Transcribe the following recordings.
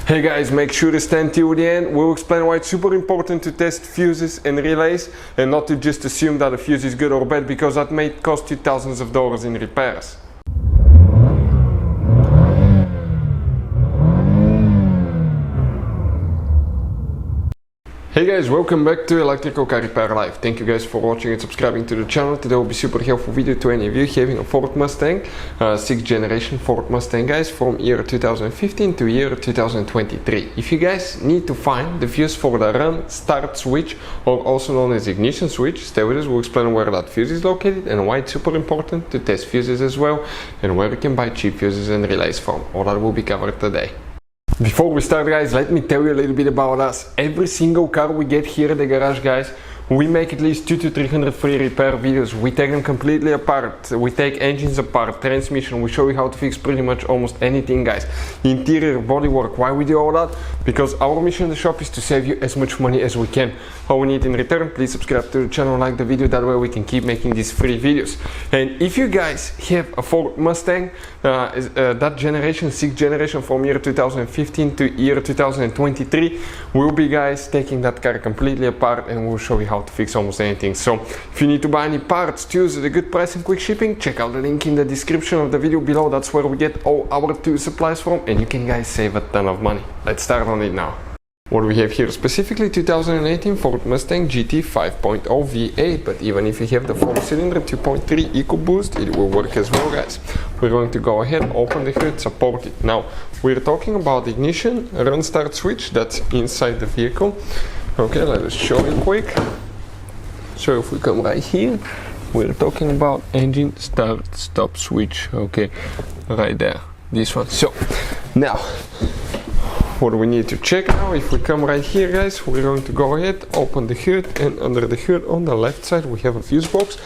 Hey guys, make sure to stand till the end. We'll explain why it's super important to test fuses and relays and not to just assume that a fuse is good or bad, because that may cost you thousands of dollars in repairs. Hey guys, welcome back to Electrical Car Repair Live. Thank you guys for watching and subscribing to the channel. Today will be super helpful video to any of you having a Ford Mustang, 6th generation Ford Mustang, guys, from year 2015 to year 2023. If you guys need to find the fuse for the run start switch, or also known as ignition switch, stay with us. We'll explain where that fuse is located and why it's super important to test fuses as well, and where you can buy cheap fuses and relays from. All that will be covered today. Before we start, guys, let me tell you a little bit about us. Every single car we get here at the garage, guys, we make at least 200 to 300 free repair videos. We take them completely apart. We take engines apart, transmission. We show you how to fix pretty much almost anything, guys. Interior, bodywork. Why we do all that? Because our mission in the shop is to save you as much money as we can. All we need in return, please subscribe to the channel, like the video. That way we can keep making these free videos. And if you guys have a Ford Mustang, that generation, 6th generation, from year 2015 to year 2023, we'll be, guys, taking that car completely apart and we'll show you how to fix almost anything. So if you need to buy any parts, tools at a good price and quick shipping, check out the link in the description of the video below. That's where we get all our tool supplies from, and you can, guys, save a ton of money. Let's start on it now. What we have here specifically, 2018 Ford Mustang GT 5.0 V8, but even if you have the 4-cylinder 2.3 EcoBoost, it will work as well, guys. We're going to go ahead, open the hood, support it. Now, we're talking about ignition, run start switch, that's inside the vehicle. Okay, let us show you quick. So if we come right here, we're talking about engine start stop switch. Okay, right there, this one. So now, what do we need to check now? If we come right here, guys, we're going to go ahead, open the hood, and under the hood on the left side we have a fuse box,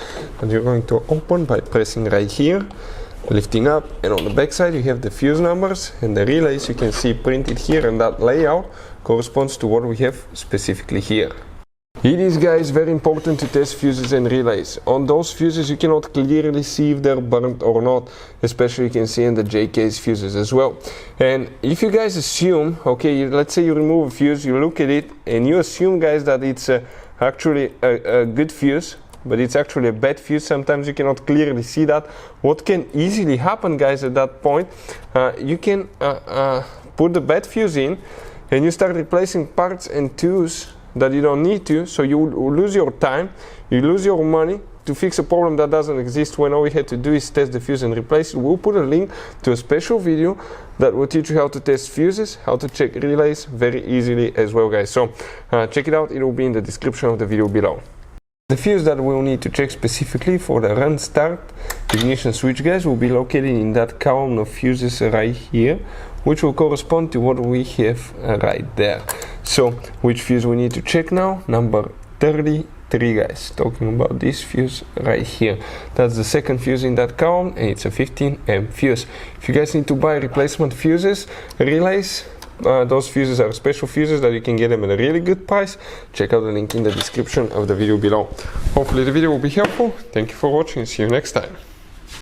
and you're going to open by pressing right here, lifting up, and on the back side you have the fuse numbers and the relays you can see printed here, and that layout corresponds to what we have specifically here. It is, guys, very important to test fuses and relays. On those fuses you cannot clearly see if they're burnt or not, especially you can see in the J-case fuses as well. And if you guys assume, okay, let's say you remove a fuse, you look at it and you assume, guys, that it's actually a good fuse, but it's actually a bad fuse, sometimes you cannot clearly see that. What can easily happen, guys, at that point, you can put the bad fuse in and you start replacing parts and tools that you don't need to, so you will lose your time, you lose your money to fix a problem that doesn't exist, when all we had to do is test the fuse and replace it. We'll put a link to a special video that will teach you how to test fuses, how to check relays very easily as well, guys. So check it out, it will be in the description of the video below. The fuse that we'll need to check specifically for the run start ignition switch, guys, will be located in that column of fuses right here, which will correspond to what we have right there. So which fuse we need to check now? Number 33, guys, talking about this fuse right here. That's the second fuse in that column, and it's a 15 fuse. If you guys need to buy replacement fuses, relays, those fuses are special fuses that you can get them at a really good price. Check out the link in the description of the video below. Hopefully the video will be helpful. Thank you for watching. See you next time.